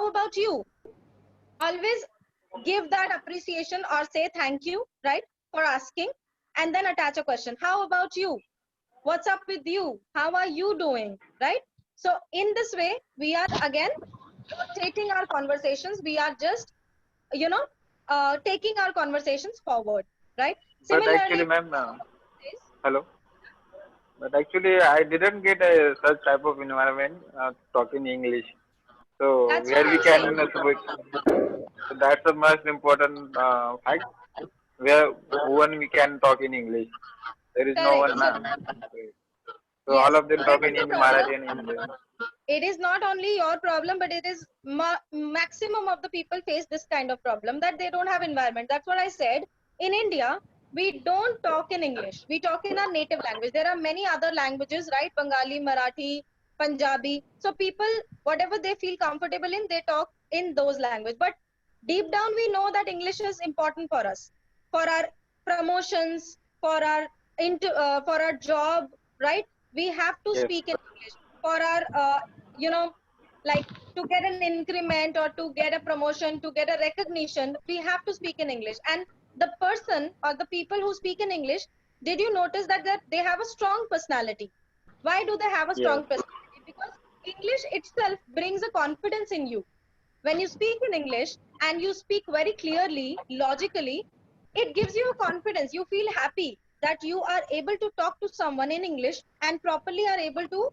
How about you? Always give that appreciation or say thank you, right, for asking, and then attach a question. How about you? What's up with you? How are you doing? Right? So in this way, we are again rotating our conversations. We are just, you know, taking our conversations forward, right? But Similarly, actually, ma'am, hello. But actually, I didn't get a such type of environment talking English. So that's what where we I'm can, saying. so that's the most important fact. Where when we can talk in English, there is no Correct. one. So So all yes, of them that is talking the in problem. Marathi and Hindi. It is not only your problem, but it is maximum of the people face this kind of problem, that they don't have environment. That's what I said. In India, we don't talk in English, we talk in our native language. There are many other languages, right? Bengali, Marathi, Punjabi. So people, whatever they feel comfortable in, they talk in those language. But deep down we know that English is important for us, for our promotions, for our for our job, right? We have to Yes. speak in English for our you know, like, to get an increment or to get a promotion, to get a recognition, we have to speak in English. And the person or the people who speak in English, did you notice that they have a strong personality? Why do they have a Yes. strong personality? Because English itself brings a confidence in you. When you speak in English and you speak very clearly, logically, it gives you a confidence. You feel happy that you are able to talk to someone in English and properly are able to,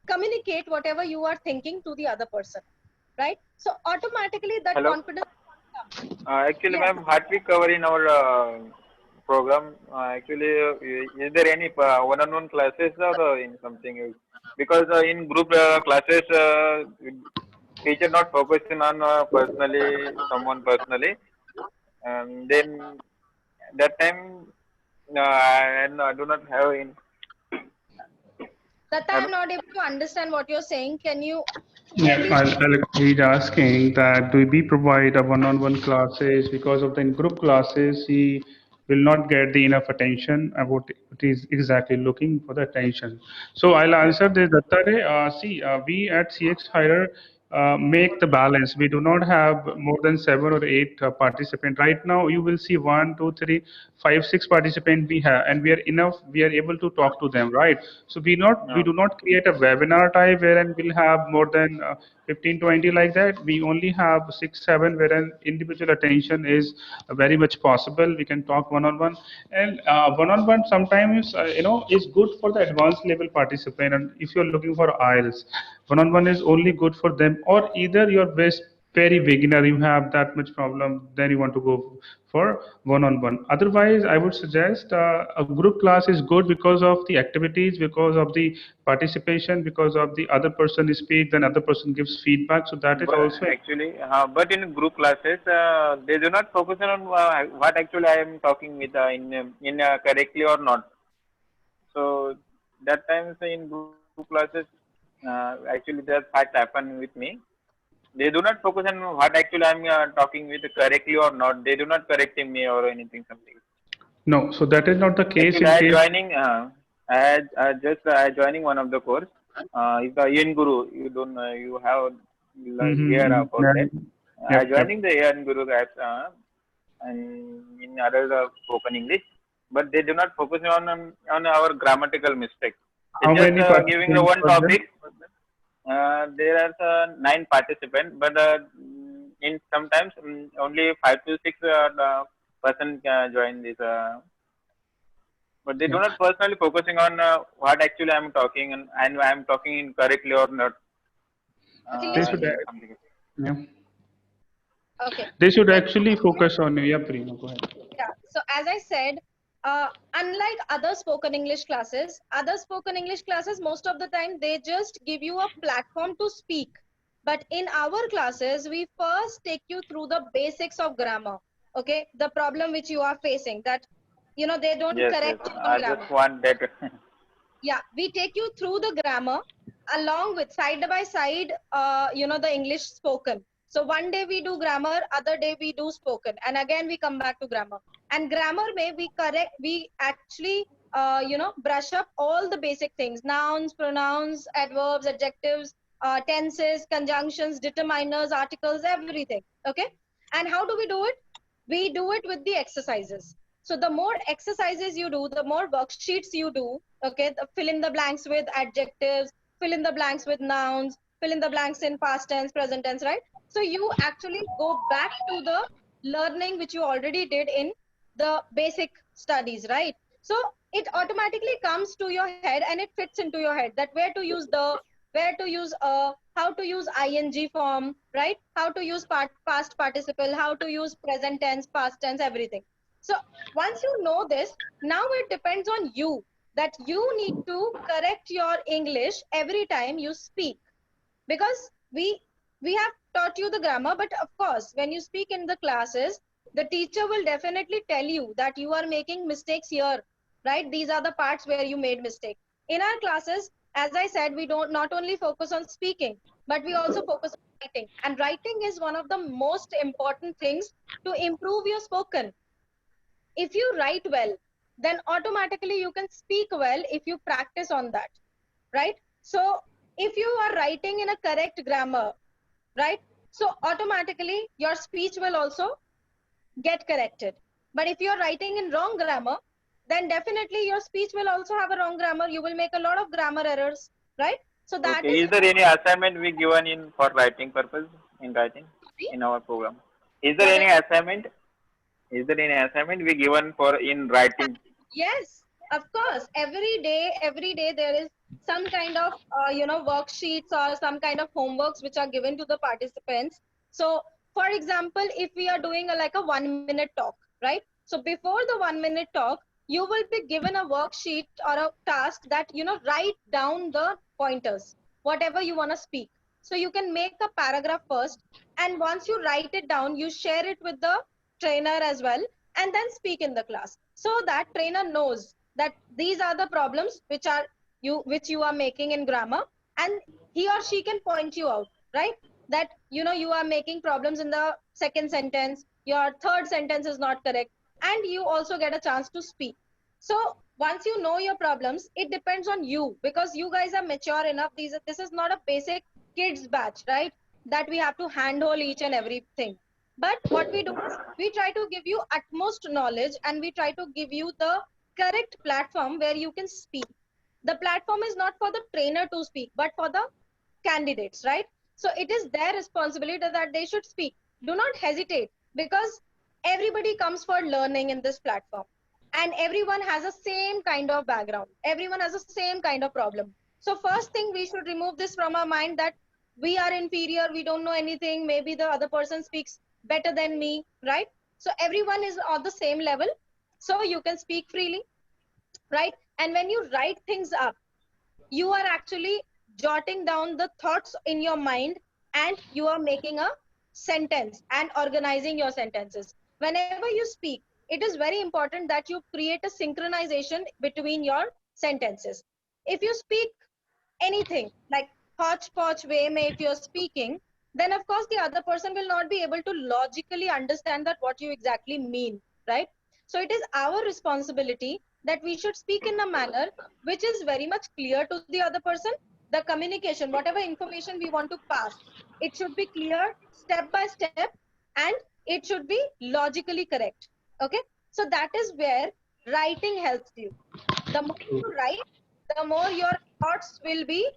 communicate whatever you are thinking to the other person, right? So automatically that Hello. confidence comes. Actually, Yes, ma'am, what we cover in our program, actually, is there any one-on-one classes or in something else? Because in group classes, teacher not focusing on someone personally, and then that time, and I do not have in. that Hello. I'm not able to understand what you're saying. Can you Yeah, clearly say? he's asking that do we provide a one-on-one classes because of the in group classes he will not get the enough attention about what he's exactly looking for the attention. So I'll Yes. answer this, Dattare. See, we at CX Hire make the balance. We do not have more than 7 or 8 participants. Right now, you will see one, two, three, five, six participants we have, and we are enough. We are able to talk to them, right? So we No. do not create a webinar type wherein we'll have more than 15, 20 like that. We only have 6, 7 wherein individual attention is very much possible. We can talk one on one, and one on one sometimes is good for the advanced level participant. And if you're looking for IELTS, one on one is only good for them. Or either your best very beginner, you have that much problem, then you want to go for one-on-one. Otherwise, I would suggest a group class is good because of the activities, because of the participation, because of the other person speaks, then other person gives feedback. So that is But also actually, but in group classes, they do not focus on what actually I am talking with in correctly or not. So that times in group classes, actually that fact happened with me. They do not focus on what actually I am talking with correctly or not. They do not correcting me or anything something. no. So that is not the case Actually, in case. I just joining one of the course. It's the Yen Guru. You don't you have hear Mm-hmm. about that. Yeah. I Yep. Yep. joining the Yen Guru apps and in other spoken English, but they do not focus on our grammatical mistakes. They How just many giving the participants one were there? topic. There are 9 participants, but in sometimes only 5 to 6 person join this. But they do Yeah. not personally focusing on what actually I'm talking and I'm talking incorrectly or not. They Actually, should. In something. Yeah. okay. They should So actually focus on. Yeah, Prima, go ahead. yeah, so as I said, unlike other spoken English classes, most of the time they just give you a platform to speak. But in our classes, we first take you through the basics of grammar. Okay, the problem which you are facing, that they don't Yes, yes. correct you on I grammar. just want that. Yeah, we take you through the grammar along with side by side, the English spoken. So one day we do grammar, other day we do spoken, and again we come back to grammar. And grammar may we actually brush up all the basic things: nouns, pronouns, adverbs, adjectives, tenses, conjunctions, determiners, articles, everything. Okay. And how do we do it? We do it with the exercises. So the more exercises you do, the more worksheets you do, okay, fill in the blanks with adjectives, fill in the blanks with nouns, fill in the blanks in past tense, present tense, right? So you actually go back to the learning which you already did in the basic studies, right? So it automatically comes to your head and it fits into your head that where to use the, where to use how to use ing form, right? How to use past participle, how to use present tense, past tense, everything. So once you know this, now it depends on you that you need to correct your English every time you speak, because we have taught you the grammar, but of course when you speak in the classes, the teacher will definitely tell you that you are making mistakes here, right? These are the parts where you made mistake. In our classes, as I said, we don't not only focus on speaking, but we also focus on writing, and writing is one of the most important things to improve your spoken. If you write well, then automatically you can speak well if you practice on that, right? So if you are writing in a correct grammar, right, so automatically your speech will also get corrected. But if you're writing in wrong grammar, then definitely your speech will also have a wrong grammar. You will make a lot of grammar errors, right? So that Okay. is Is there any assignment we given in for writing purpose in writing in our program? Is there what any assignment? Is there any assignment we given for in writing? Yes, of course. Every day there is some kind of worksheets or some kind of homeworks which are given to the participants. So, for example, if we are doing like a 1 minute talk, right? So before the 1 minute talk, you will be given a worksheet or a task that write down the pointers, whatever you want to speak. So you can make a paragraph first, and once you write it down, you share it with the trainer as well, and then speak in the class, so that trainer knows that these are the problems which you are making in grammar, and he or she can point you out, right? That you are making problems in the second sentence, your third sentence is not correct, and you also get a chance to speak. So once you know your problems, it depends on you, because you guys are mature enough. This is not a basic kids batch, right? That we have to handhold each and everything. But what we do is we try to give you utmost knowledge, and we try to give you the correct platform where you can speak. The platform is not for the trainer to speak, but for the candidates, right? So it is their responsibility that they should speak. Do not hesitate, because everybody comes for learning in this platform, and everyone has the same kind of background. Everyone has the same kind of problem. So first thing, we should remove this from our mind that we are inferior, we don't know anything, maybe the other person speaks better than me, right? So everyone is on the same level, so you can speak freely, right? And when you write things up, you are actually jotting down the thoughts in your mind, and you are making a sentence and organizing your sentences. Whenever you speak, it is very important that you create a synchronization between your sentences. If you speak anything like hodgepodge way, may if you're speaking, then of course the other person will not be able to logically understand that what you exactly mean, right? So it is our responsibility that we should speak in a manner which is very much clear to the other person. The communication, whatever information we want to pass, it should be clear, step by step, and it should be logically correct. Okay, so that is where writing helps you. The more you write, the more your thoughts will be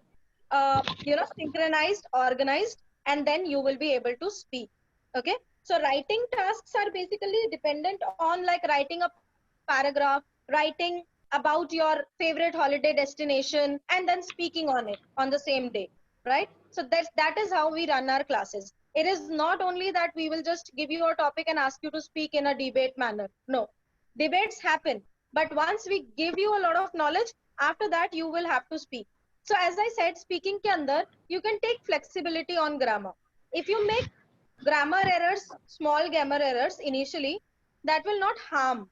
synchronized, organized, and then you will be able to speak. Okay, so writing tasks are basically dependent on like writing a paragraph, writing about your favorite holiday destination, and then speaking on it on the same day, right? So that is how we run our classes. It is not only that we will just give you a topic and ask you to speak in a debate manner. No, debates happen, but once we give you a lot of knowledge, after that you will have to speak. So as I said, speaking ke andar you can take flexibility on grammar. If you make grammar errors, small grammar errors initially, that will not harm.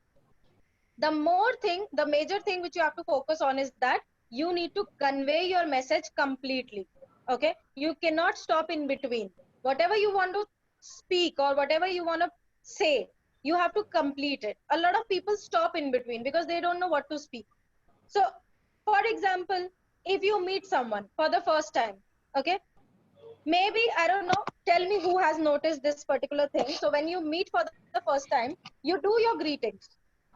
The major thing which you have to focus on is that you need to convey your message completely. Okay, you cannot stop in between. Whatever you want to speak or whatever you want to say, you have to complete it. A lot of people stop in between because they don't know what to speak. So for example, if you meet someone for the first time, okay, maybe, I don't know, tell me who has noticed this particular thing. So when you meet for the first time, you do your greetings,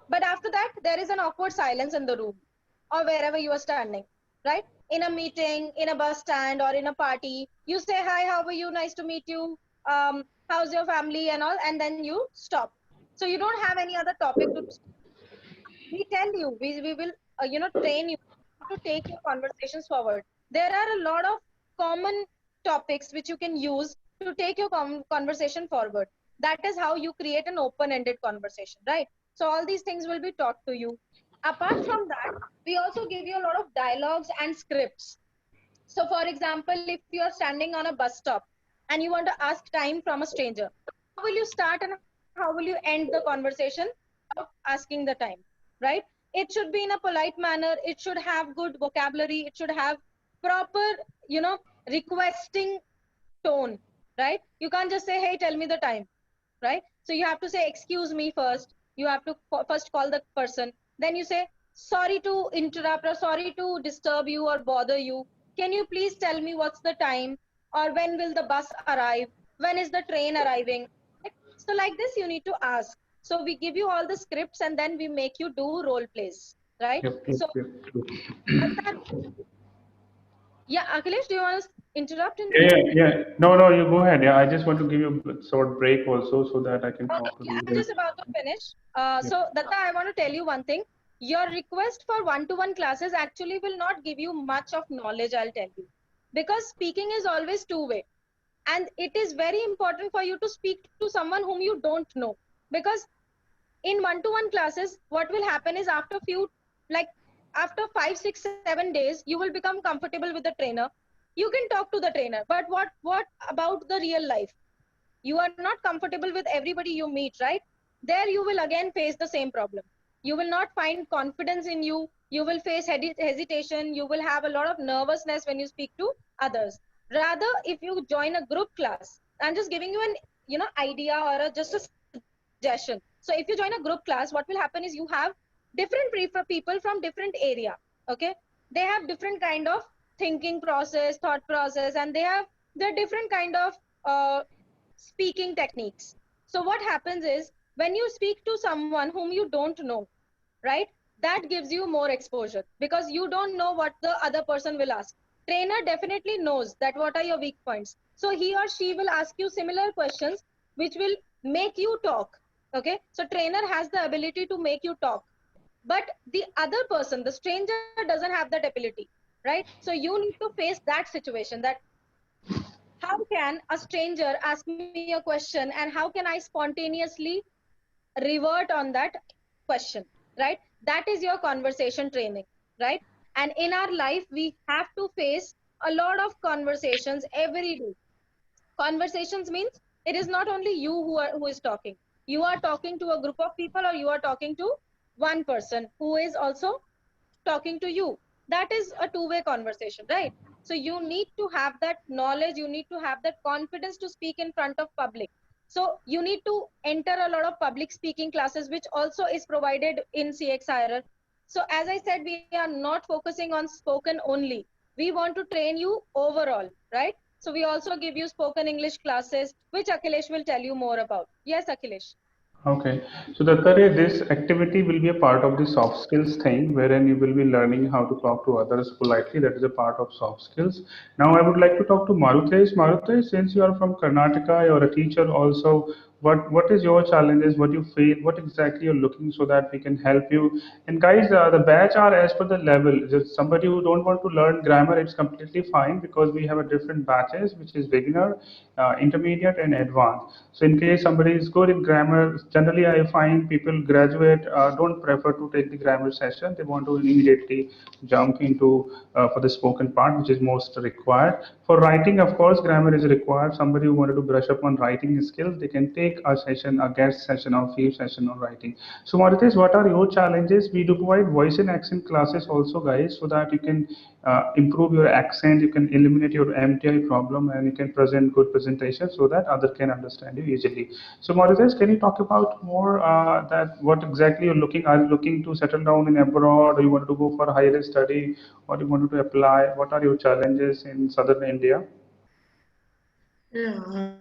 but after that there is an awkward silence in the room or wherever you are standing, right? In a meeting, in a bus stand, or in a party, you say hi, how are you, nice to meet you, how's your family and all, and then you stop. So you don't have any other topic to. We tell you, we will train you to take your conversations forward. There are a lot of common topics which you can use to take your conversation forward. That is how you create an open ended conversation, right? So all these things will be taught to you. Apart from that, we also give you a lot of dialogues and scripts. So for example, if you are standing on a bus stop and you want to ask time from a stranger, how will you start and how will you end the conversation without asking the time, right? It should be in a polite manner. It should have good vocabulary. It should have proper, requesting tone, right? You can't just say, hey, tell me the time, right? So you have to say, excuse me first. You have to first call the person. Then you say, sorry to interrupt or sorry to disturb you or bother you. Can you please tell me what's the time, or when will the bus arrive? When is the train arriving? So like this, you need to ask. So we give you all the scripts and then we make you do role plays, right? Yep, yep, So yep. yeah, Akhilesh, do you want to interrupt in Yeah, between? yeah, yeah. No, no, you go ahead. Yeah, I just want to give you a short break also so that I can Okay, talk to yeah, you I'm guys. just about to finish. Yep. So Datta, I want to tell you one thing. Your request for one-to-one classes actually will not give you much of knowledge, I'll tell you. Because speaking is always two-way. And it is very important for you to speak to someone whom you don't know. Because in one-to-one classes, what will happen is like after 5, 6, 7 days, you will become comfortable with the trainer. You can talk to the trainer, but what about the real life? You are not comfortable with everybody you meet, right? There you will again face the same problem. You will not find confidence in you. You will face hesitation. You will have a lot of nervousness when you speak to others. Rather, if you join a group class, I'm just giving you an idea or just a suggestion. So if you join a group class, what will happen is you have different people from different area. Okay, they have different kind of thinking process, thought process, and they have their different kind of uh, speaking techniques. So what happens is when you speak to someone whom you don't know, right? That gives you more exposure because you don't know what the other person will ask. Trainer definitely knows that what are your weak points. So he or she will ask you similar questions which will make you talk. Okay. So trainer has the ability to make you talk. But the other person, the stranger, doesn't have that ability, right? So you need to face that situation that how can a stranger ask me a question and how can I spontaneously revert on that question, right? That is your conversation training, right? And in our life we have to face a lot of conversations every day. Conversations means it is not only you who is talking. You are talking to a group of people or you are talking to one person who is also talking to you. That is a two-way conversation, right? So you need to have that knowledge, you need to have that confidence to speak in front of public. So you need to enter a lot of public speaking classes which also is provided in CXIR. So as I said, we are not focusing on spoken only. We want to train you overall, right? So we also give you spoken English classes, which Akhilesh will tell you more about. Yes, Akhilesh. Okay, so Dattare, this activity will be a part of the soft skills thing, wherein you will be learning how to talk to others politely. That is a part of soft skills. Now, I would like to talk to Marutesh. Marutesh, since you are from Karnataka, you are a teacher also. What is your challenges? What you feel? What exactly you're looking so that we can help you? And guys, the batch are as per the level. Just somebody who don't want to learn grammar, it's completely fine because we have a different batches, which is beginner, intermediate, and advanced. So in case somebody is good in grammar, generally I find people graduate don't prefer to take the grammar session. They want to immediately jump into for the spoken part, which is most required. For writing, of course, grammar is required. Somebody who wanted to brush up on writing skills, they can take a session, a guest session or field session on writing. So Marutesh, what are your challenges? We do provide voice and accent classes also, guys, so that you can improve your accent, you can eliminate your MTI problem, and you can present good presentation so that other can understand you easily. So Mauritius, can you talk about more that what exactly you're looking? Are you looking to settle down in abroad, or you want to go for higher study, or you wanted to apply? What are your challenges in southern India? Yeah,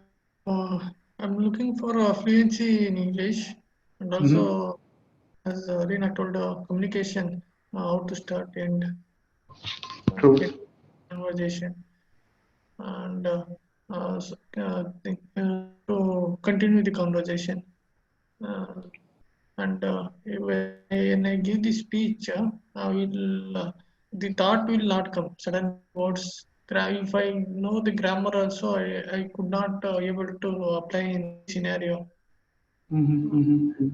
I'm looking for a fluency in English, and Hmm. also, as Reena told, communication, how to start and True. get conversation, and to continue the conversation. Uh, and when I give the speech, the thought will not come. Suddenly, words. If I know the grammar also, I could not able to apply in the scenario. Mm-hmm.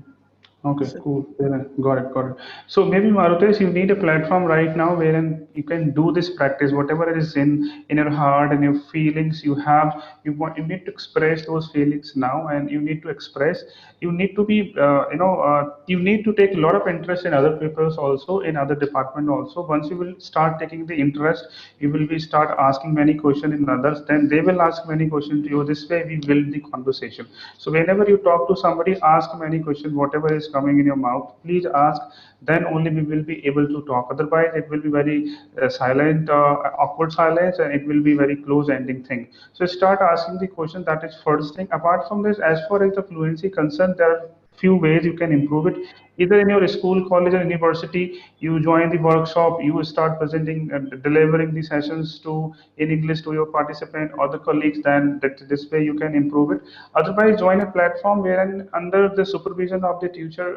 Okay, So, cool. Yeah, got it, got it. So maybe Marutesh, you need a platform right now wherein you can do this practice, whatever it is in your heart and your feelings you have. You need to express those feelings now, and you need to express. You need to be you need to take a lot of interest in other people's also in other department also. Once you will start taking the interest, you will be start asking many questions in others. Then they will ask many questions to you. This way we build the conversation. So whenever you talk to somebody, ask many questions. Whatever is coming in your mouth, please ask. Then only we will be able to talk. Otherwise, it will be very silent, awkward silence, and it will be very close-ending thing. So start asking the question. That is first thing. Apart from this, as far as the fluency concerned, there are few ways you can improve it. Either in your school, college, or university, you join the workshop, you start presenting and delivering the sessions to in English to your participant or the colleagues. Then that this way you can improve it. Otherwise, join a platform wherein under the supervision of the teacher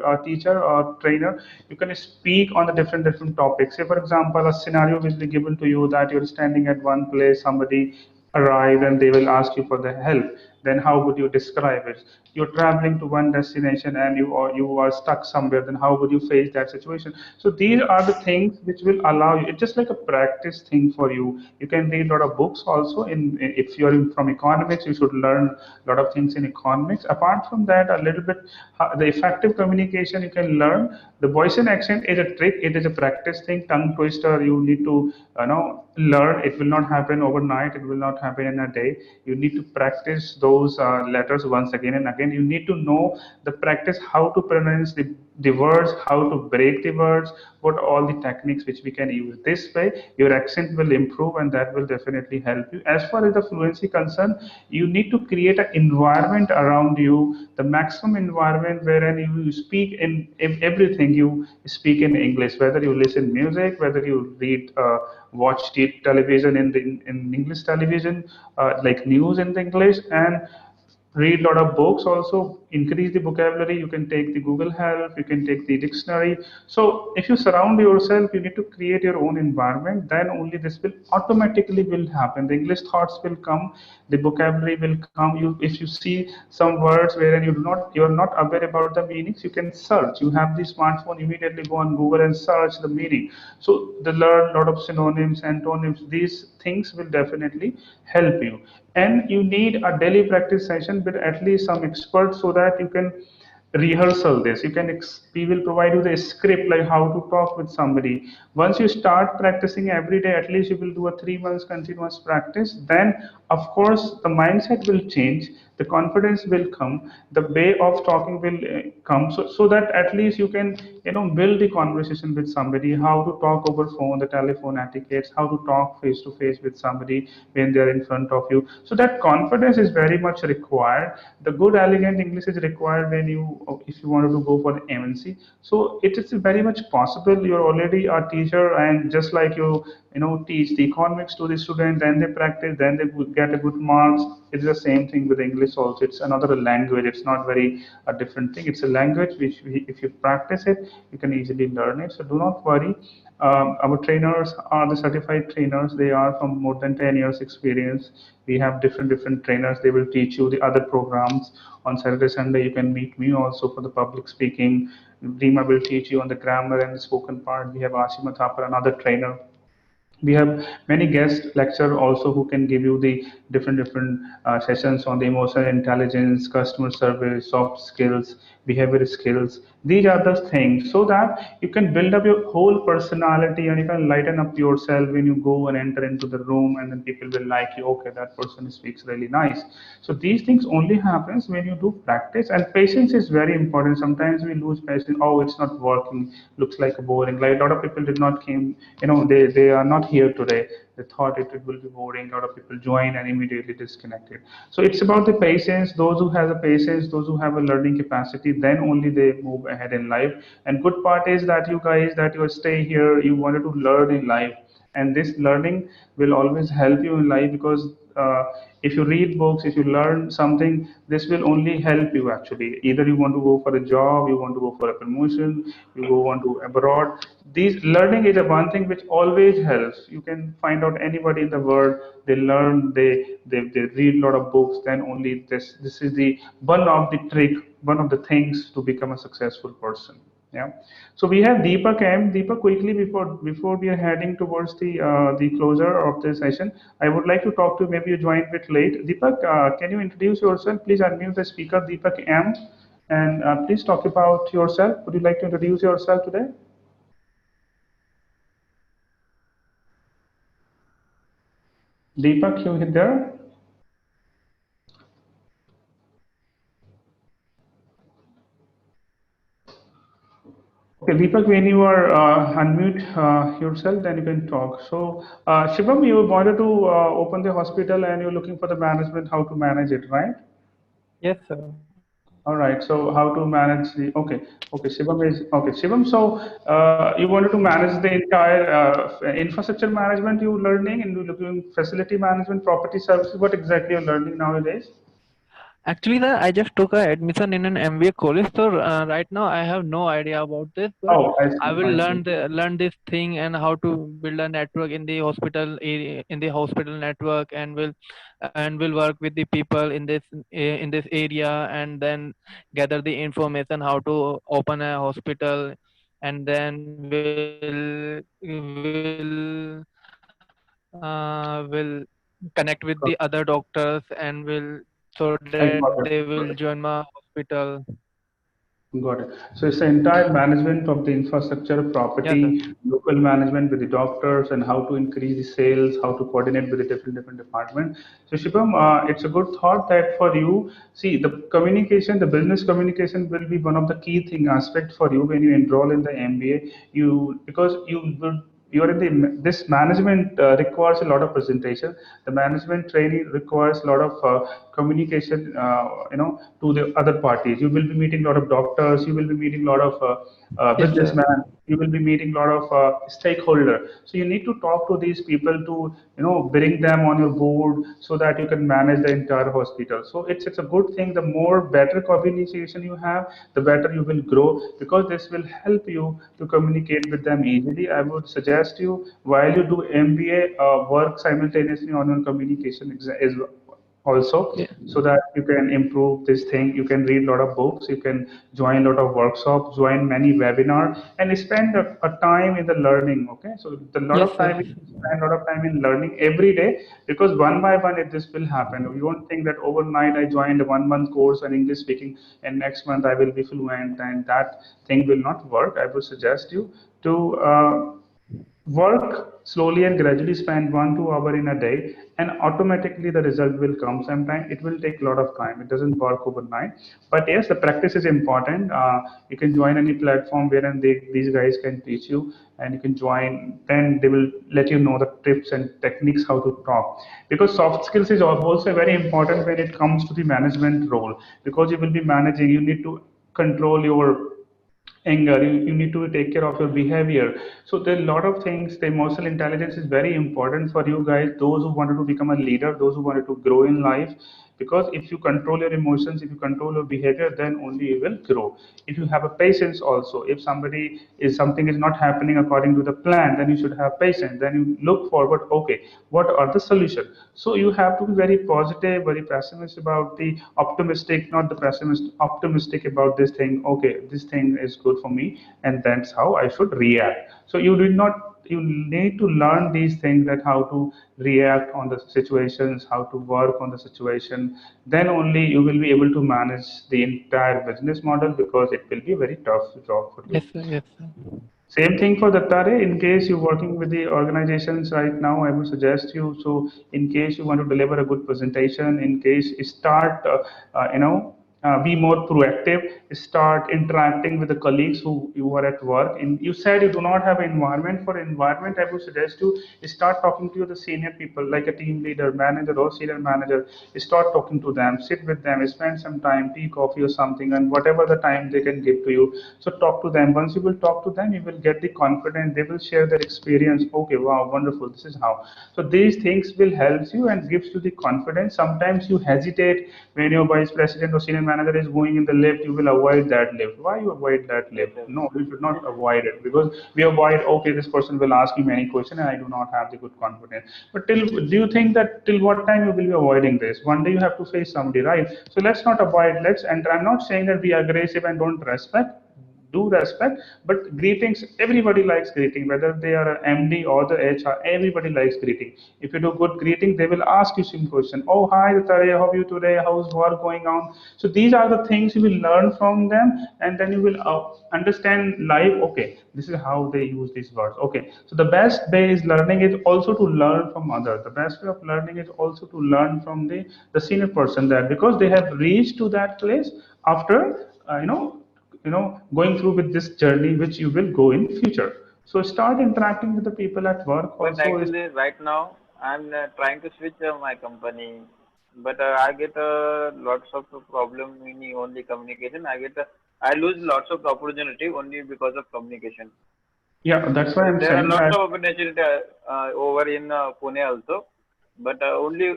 or trainer, you can speak on the different topics. Say, for example, a scenario will be given to you that you're standing at one place, somebody arrived and they will ask you for the help. Then how would you describe it? You're traveling to one destination and you are stuck somewhere. Then how would you face that situation? So these are the things which will allow you. It's just like a practice thing for you. You can read a lot of books also. If you're from economics, you should learn a lot of things in economics. Apart from that, a little bit the effective communication you can learn. The voice and accent is a trick. It is a practice thing. Tongue twister. You need to learn. It will not happen overnight. It will not happen in a day. You need to practice those letters once again and again. You need to know the practice how to pronounce the words, how to break the words, what all the techniques which we can use. This way your accent will improve and that will definitely help you. As far as the fluency concerned, you need to create an environment around you, the maximum environment wherein you speak in everything. You speak in English, whether you listen music, whether you read watch television in English television, like news in the English, and read a lot of books also. Increase the vocabulary. You can take the Google help, you can take the dictionary. So if you surround yourself, you need to create your own environment. Then only this will automatically will happen. The English thoughts will come, the vocabulary will come. You If you see some words wherein you are not aware about the meanings, you can search. You have the smartphone, immediately go on Google and search the meaning. So they learn a lot of synonyms, antonyms. These things will definitely help you. And you need a daily practice session with at least some experts so that you can rehearsal this. We will provide you the script like how to talk with somebody. Once you start practicing every day, at least you will do a 3 months continuous practice. Then of course the mindset will change, the confidence will come, the way of talking will come. So that at least you can build the conversation with somebody, how to talk over phone, the telephone etiquettes, how to talk face to face with somebody when they are in front of you. So that confidence is very much required. The good elegant English is required when you if you wanted to go for the MNC. So it is very much possible. You're already a teacher, and just like teach the economics to the student, then they practice, then they get a good marks. It's the same thing with English also. It's another language. It's not very a different thing. It's a language which if you practice it, you can easily learn it. So do not worry. Our trainers are the certified trainers. They are from more than 10 years experience. We have different trainers. They will teach you the other programs. On Saturday, Sunday, you can meet me also for the public speaking. Rima will teach you on the grammar and the spoken part. We have Ashima Thapar, another trainer. We have many guest lecturer also who can give you the different sessions on the emotional intelligence, customer service, soft skills, behavior skills. These are the things so that you can build up your whole personality and you can lighten up yourself when you go and enter into the room, and then people will like you. Okay, that person speaks really nice. So these things only happens when you do practice, and patience is very important. Sometimes we lose patience. Oh, it's not working. Looks like a boring. Like a lot of people did not came. They are not here today. They thought it will be boring. A lot of people join and immediately disconnected. So it's about the patience. Those who have the patience, those who have a learning capacity, then only they move ahead in life. And good part is that you guys, that you stay here, you wanted to learn in life, and this learning will always help you in life, because if you read books, if you learn something, this will only help you actually. Either you want to go for a job, you want to go for a promotion, you go on to abroad. These learning is a one thing which always helps. You can find out anybody in the world, they learn, they read a lot of books, then only this is the one of the trick, one of the things to become a successful person. Yeah. So we have Deepak M. Deepak, quickly before we are heading towards the closure of the session, I would like to talk to you. Maybe you joined a bit late. Deepak, can you introduce yourself? Please unmute the speaker, Deepak M, and please talk about yourself. Would you like to introduce yourself today? Deepak, you there? Okay, Deepak, when you are unmute yourself, then you can talk. So, Shivam, you wanted to open the hospital and you're looking for the management, how to manage it, right? Yes, sir. All right. So, how to manage the? Okay, okay. Shivam is okay. Shivam, so you wanted to manage the entire infrastructure management you're learning, and you're looking facility management, property services. What exactly you're learning nowadays? Actually, sir, I just took a admission in an MBA college, so right now I have no idea about this, but Oh, I I see. will I see. learn this thing and how to build a network in the hospital area, in the hospital network, and will work with the people in this area, and then gather the information how to open a hospital, and then will connect with the other doctors, and will so I that got they will it. join my hospital. Got it. So it's the entire management of the infrastructure, Yes, sir. property, local management with the doctors, and how to increase the sales, how to coordinate with the different departments. So Shubham, it's a good thought that for you, see the communication, the business communication will be one of the key thing aspect for you when you enroll in the MBA. You, because you will, you are in the, this management requires a lot of presentation. The management training requires a lot of communication, to the other parties. You will be meeting a lot of doctors, you will be meeting a lot of Yes, sir. businessmen, you will be meeting a lot of stakeholder. So you need to talk to these people to, bring them on your board so that you can manage the entire hospital. So it's a good thing. The more better communication you have, the better you will grow, because this will help you to communicate with them easily. I would suggest you, while you do MBA, work simultaneously on your communication is also, Yeah. so that you can improve this thing. You can read a lot of books, you can join a lot of workshops, join many webinar, and spend a time in the learning. Okay, so the lot Yes, of sir. time, you spend a lot of time in learning every day, because one by one this will happen. You don't think that overnight I joined a 1 month course on English speaking and next month I will be fluent, and that thing will not work. I would suggest you to work slowly and gradually, spend 1 2 hour in a day, and automatically the result will come. Sometimes it will take a lot of time, it doesn't work overnight, but yes, the practice is important. You can join any platform wherein these guys can teach you, and you can join, then they will let you know the tips and techniques how to talk, because soft skills is also very important when it comes to the management role, because you will be managing, you need to control your anger, you need to take care of your behavior. So there are a lot of things. The emotional intelligence is very important for you guys, those who wanted to become a leader, those who wanted to grow in life, because if you control your emotions, if you control your behavior, then only you will grow. If you have a patience also, if something is not happening according to the plan, then you should have patience, then you look forward, okay, what are the solutions. So you have to be very positive, very pessimist about the optimistic, not the pessimist, optimistic about this thing. Okay, this thing is good for me, and that's how I should react. So you need to learn these things, that how to react on the situations, how to work on the situation. Then only you will be able to manage the entire business model, because it will be a very tough job for you. Yes, sir. Yes, sir. Same thing for Dattare. In case you're working with the organizations right now, I would suggest you. So, in case you want to deliver a good presentation, in case you start, be more proactive, start interacting with the colleagues who you are at work. And you said you do not have an environment. For environment, I would suggest you start talking to the senior people, like a team leader, manager, or senior manager. Start talking to them, sit with them, spend some time, tea, coffee, or something, and whatever the time they can give to you. So talk to them. Once you will talk to them, you will get the confidence. They will share their experience. Okay, wow, wonderful. This is how. So these things will help you and gives you the confidence. Sometimes you hesitate when your vice president or senior manager is going in the lift. You will avoid that lift. Why you avoid that Yes, lift? yes. No, we should not avoid it, because we avoid. Okay, this person will ask me many questions, and I do not have the good confidence. But till do you think that till what time you will be avoiding this? One day you have to face somebody, right? So let's not avoid. Let's. And I'm not saying that be aggressive and don't respect, do respect, but greetings, everybody likes greeting, whether they are a MD or the HR, everybody likes greeting. If you do good greeting, they will ask you some question. Oh, hi Tare, how are you today? How's work going on? So these are the things you will learn from them, and then you will understand life. Okay, this is how they use these words. Okay, so the best way is learning is also to learn from others. The best way of learning is also to learn from the senior person there, because they have reached to that place after going through with this journey which you will go in future. So start interacting with the people at work But also is. actually, right now, I'm trying to switch my company, but I get lots of problem in only communication. I lose lots of opportunity only because of communication. Yeah, that's why I'm There are saying lots that. of opportunity over in Pune also, but only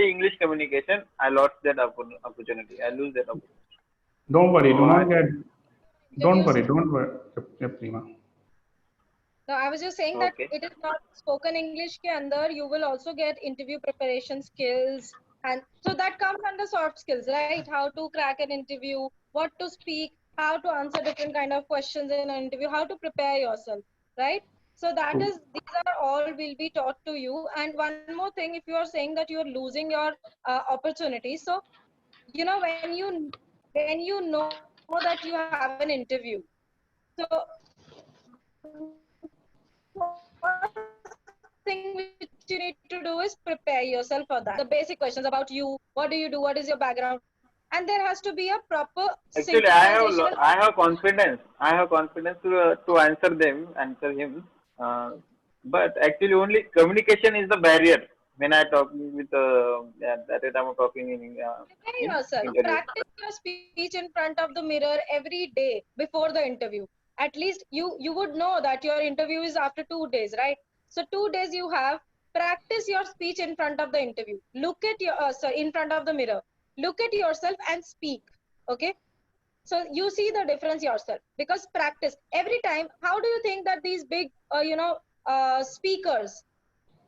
English communication. I lost that opportunity. I lose that opportunity. Don't worry, So do I not get. Don't Interviews. worry, don't worry. Yep, yep, Prima. No, I was just saying that okay. it is not spoken English ke andar. You will also get interview preparation skills, and so that comes under soft skills, right? How to crack an interview, what to speak, how to answer different kind of questions in an interview, how to prepare yourself, right? So that True. is these are all will be taught to you. And one more thing, if you are saying that you are losing your opportunity, so when you know that you have an interview, so first thing which you need to do is prepare yourself for that. The basic questions about you, what do you do, what is your background, and there has to be a proper synchronization Actually, and understanding. I have confidence. I have confidence to answer him. Uh, but actually, only communication is the barrier when I talk with that time I'm talking Prepare in yourself. interview. Practice your speech in front of the mirror every day before the interview. At least you would know that your interview is after 2 days, right? So 2 days you have practice your speech in front of the interview. Look at your sorry, in front of the mirror. Look at yourself and speak. Okay. So you see the difference yourself because practice every time. How do you think that these big speakers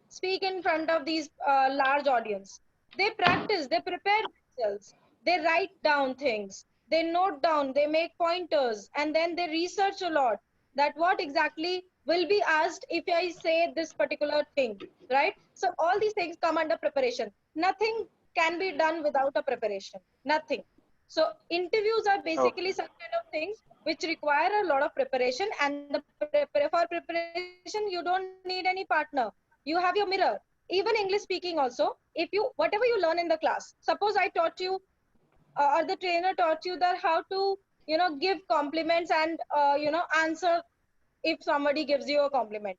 speak in front of these large audience? They practice, they prepare themselves, they write down things, they note down, they make pointers, and then they research a lot that what exactly will be asked if I say this particular thing, right? So all these things come under preparation. Nothing can be done without a preparation. Nothing. So interviews are basically Okay. such kind of things which require a lot of preparation, and for preparation you don't need any partner. You have your mirror. Even English speaking also, if you whatever you learn in the class, suppose I taught you or the trainer taught you that how to give compliments and answer if somebody gives you a compliment.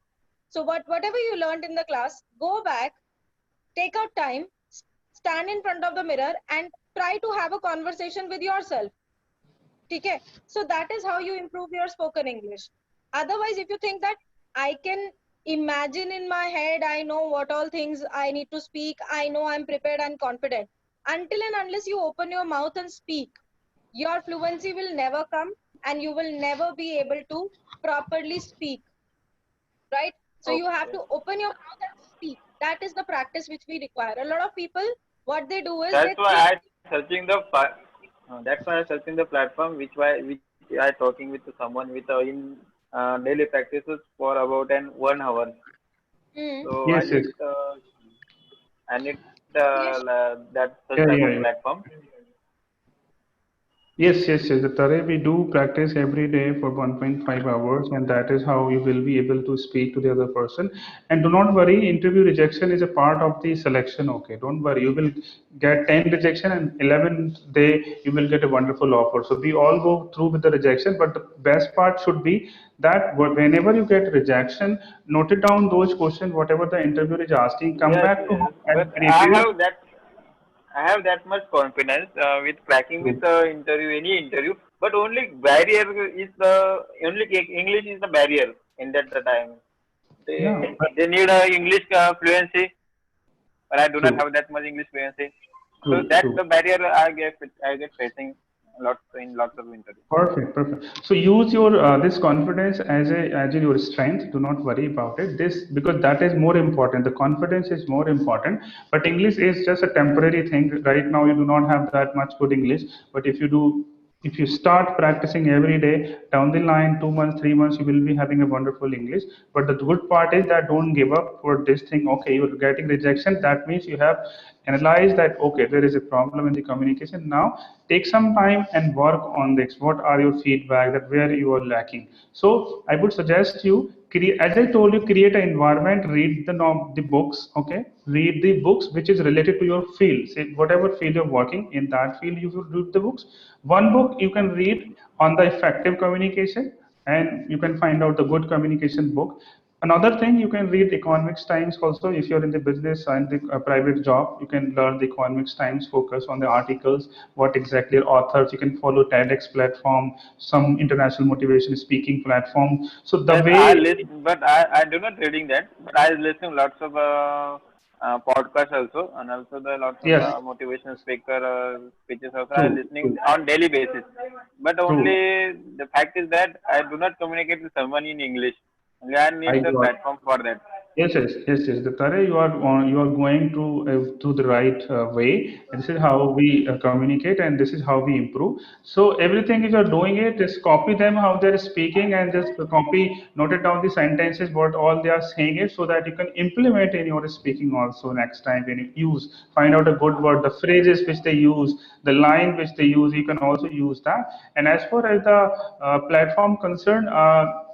So whatever you learned in the class, go back, take out time, stand in front of the mirror and try to have a conversation with yourself. Okay? So that is how you improve your spoken English. Otherwise, if you think that I can imagine in my head, I know what all things I need to speak, I know I'm prepared and confident. Until and unless you open your mouth and speak, your fluency will never come and you will never be able to properly speak, right? So you have Okay. to open your mouth and speak. That is the practice which we require. A lot of people, what they do is That's they why think, that's why I searching the platform which I talking with someone with in daily practices for about an 1 hour. hmm, So Yes, yes. I need English that such Yeah, type yeah, of yeah. platform. Yes. Tare, we do practice every day for 1.5 hours, and that is how you will be able to speak to the other person. And do not worry, interview rejection is a part of the selection. Okay, don't worry, you will get 10 rejection, and 11th day you will get a wonderful offer. So we all go through with the rejection, but the best part should be that whenever you get rejection, note it down those questions, whatever the interviewer is asking, come Yes, back to home yes. But and prepare. I have that much confidence with cracking with the interview, any interview. But only barrier is the only English is the barrier in that time. Yeah, They need English fluency, but I do not true, have that much English fluency. So true, that's true. the barrier I get facing lots of interviews. Perfect. So use your this confidence as your strength. Do not worry about it. This because that is more important. The confidence is more important. But English is just a temporary thing. Right now, you do not have that much good English. But if you start practicing every day, down the line, 2 months, 3 months, you will be having a wonderful English. But the good part is that don't give up for this thing. Okay, you're getting rejection. That means you have analyzed that. Okay, there is a problem in the communication. Now take some time and work on this. What are your feedback that where you are lacking? So I would suggest you create, as I told you, create an environment, read the books. Okay, read the books which is related to your field. Say whatever field you're working in, that field you will read the books. One book you can read on the effective communication, and you can find out the good communication book. Another thing, you can read Economics Times also. If you're in the business and the private job, you can learn the Economics Times, focus on the articles, what exactly are authors. You can follow TEDx platform, some international motivation speaking platform. So the Yes, I way, listen, but I do not reading that. But I listen lots of podcasts also, and also the lots of yes, motivational speaker speeches also. I true, listening true, on daily basis. But true. only the fact is that I do not communicate with someone in English. Only I I need the got. platform for that. Yes. The Tare, you are going to the right way. And this is how we communicate, and this is how we improve. So everything if you're doing it, just copy them how they're speaking, and just copy, note it down the sentences, what all they are saying it, so that you can implement in your speaking also next time when you use. Find out a good word, the phrases which they use, the line which they use. You can also use that. And as far as the platform concerned.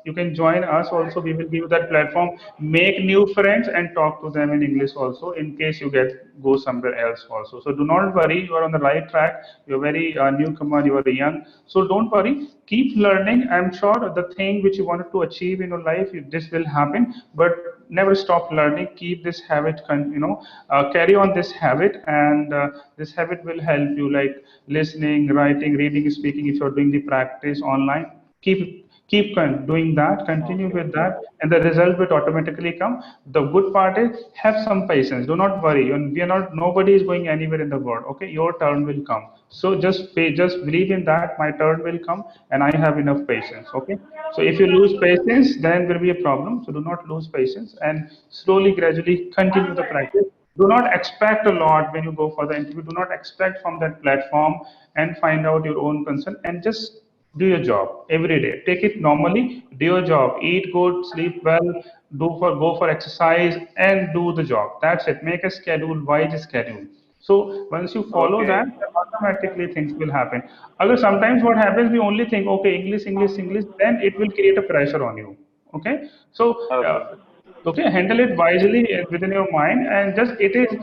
You can join us also. We will give you that platform, make new friends and talk to them in English also, in case you get go somewhere else also. So do not worry, you are on the right track. You're very newcomer, you are young, so don't worry, keep learning. I'm sure the thing which you wanted to achieve in your life, this will happen. But never stop learning, keep this habit, carry on this habit. And this habit will help you, like listening, writing, reading, speaking. If you're doing the practice online, keep doing that, continue Okay, with okay. that, and the result will automatically come. The good part is, have some patience, do not worry. We are not, nobody is going anywhere in the world. Okay, your turn will come. So just believe in that, my turn will come, and I have enough patience. Okay, so if you lose patience, then there will be a problem. So do not lose patience, and slowly, gradually continue the practice. Do not expect a lot when you go for the interview. Do not expect from that platform, and find out your own concern, and just do your job every day. Take it normally, do your job, eat good, sleep well, go for exercise, and do the job. That's it. Make a schedule, wise schedule. So once you follow Okay. that, automatically things will happen. Other sometimes what happens, we only think, okay, English, then it will create a pressure on you. Okay, so uh, Okay. okay, handle it wisely within your mind, and just it is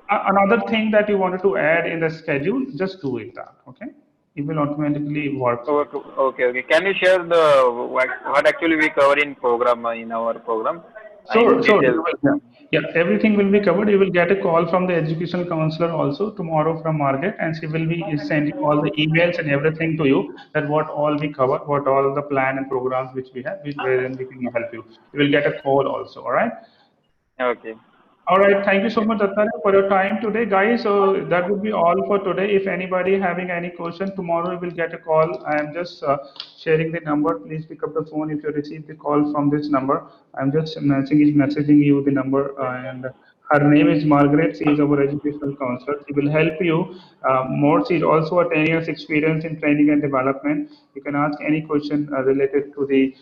another thing that you wanted to add in the schedule, just do it that. Okay, it will automatically work for you. Okay. Can you share the what actually we cover in program in our program in Sure. detail? Yeah, everything will be covered. You will get a call from the educational counselor also tomorrow from Margaret, and she will be sending all the emails and everything to you, that what all we cover, what all the plan and programs which we have, wherein we can help you. You will get a call also. All right. Okay. All right. Thank you so much, Dattara, for your time today, guys. So that would be all for today. If anybody having any question, tomorrow you will get a call. I am just sharing the number. Please pick up the phone if you receive the call from this number. I'm just messaging you the number, and her name is Margaret. She is our educational counselor. She will help you more. She is also a 10 years experience in training and development. You can ask any question related to the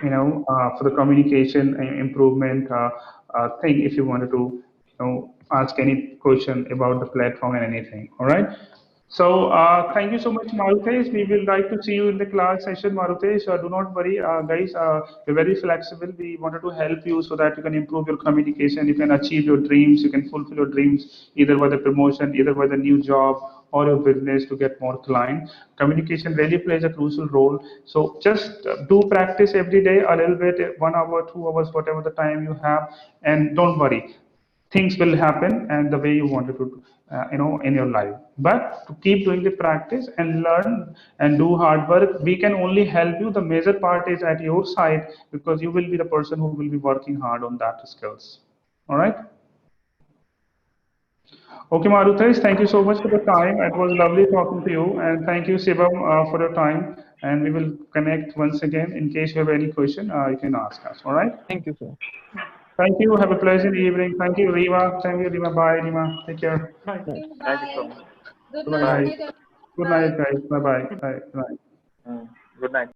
for the communication improvement thing, if you wanted to ask any question about the platform and anything. All right. So thank you so much, Marutesh. We will like to see you in the class session, Marutesh. Do not worry, guys. We're very flexible. We wanted to help you so that you can improve your communication. You can achieve your dreams. You can fulfill your dreams either by the promotion, either by the new job or your business to get more client. Communication really plays a crucial role. So just do practice every day a little bit, 1 hour, 2 hours, whatever the time you have, and don't worry, things will happen and the way you wanted to in your life. But to keep doing the practice and learn and do hard work, we can only help you. The major part is at your side, because you will be the person who will be working hard on that skills. All right. Okay, Maruthesh, thank you so much for the time. It was lovely talking to you, and thank you, Shivam, for your time. And we will connect once again. In case you have any question, you can ask us. All right. Thank you, sir. Thank you. Have a pleasant evening. Thank you, Rima. Thank you, Rima. Bye, Rima. Take care. Bye. Bye. Thank you so Bye. much. Good Bye. Bye. night. Good Bye. night, guys. Bye bye. Bye. Good night. Good night.